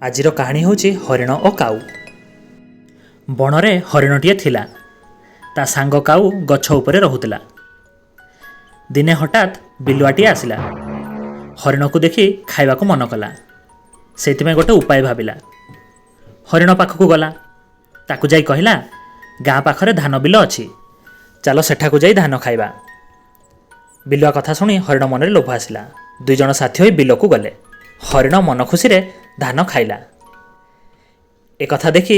आजिर कहानी हूँ हरिण और काऊ। बनरे हरिणटीए थिला, ता सांग काऊ गछ उपरे रहुतला। दिने हठात बिलुआटी आसिला। हरिण को देखि खाइबा को मन कला। सेतिमे गोटे उपाय भाविला। हरिण पाखक गला, ताकू जाई कहिला, गाँ पाखरे धान बिल अछि, चलो सेठाकू जाई धान खाइबा। बिलुआ कथा शुणी हरिण मन में लोभ आसिला। दुई जण साथी होई बिलकू गले। हरिण मन खुशी रे धान खाइला। एक कथा देखि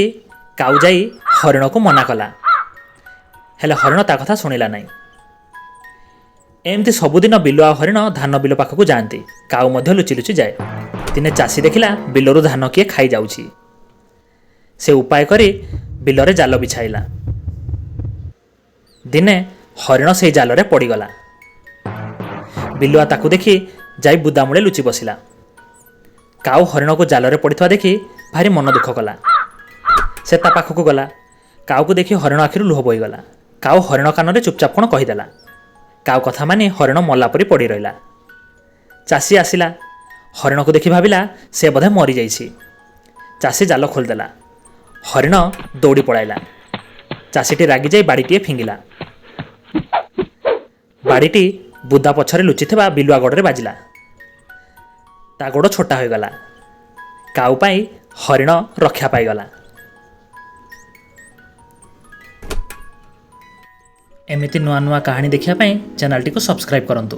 काऊ जाई हरिण को मना कला, हेले हरिण ता कथा शुणिला नहीं। एमती सबुदिन बिलुआ और हरिण धान बिल पाखक जाती। काऊ मध्य लुचि लुचि जाए। दिने चाषी देखिला बिलरू धान किए खाई जाउछि। से उपाय करी बिलरे जाल बिछाइला। दिने हरिण से जालरे पड़गला। बिलुआ ताकू देखि जाई बुदामूले लुचि बसिला। काऊ हरिण को जालरे पड़िथवा देखि भारी मन दुख कला। से ता पाखक गला। काऊ को देखि हरिण आखिरु लुह बोईगला। काऊ हरिण कान चुपचाप कौन कहीदेला। काऊ कथा मानि हरिण मला परी पड़ी रहिला। चाषी आसिला। हरिण को देखि भाविला से बोधे मरी जाइछि। चाषी जाल खोलदेला। हरिण दौड़ी पड़ाइला। चाषीटी रागी जाई बाड़ीटीए फिंगिला। बाड़ीटी बुदा पछरे लुचिथिबा बिलुआ गोड़े बाजिला। ता गोड़ छोटा हो गला। काऊ पाई हरिण रक्षा पाईगला। एमिति नुआ नुआ कहानी देखिया पाई चैनल टी को सब्सक्राइब करंतु।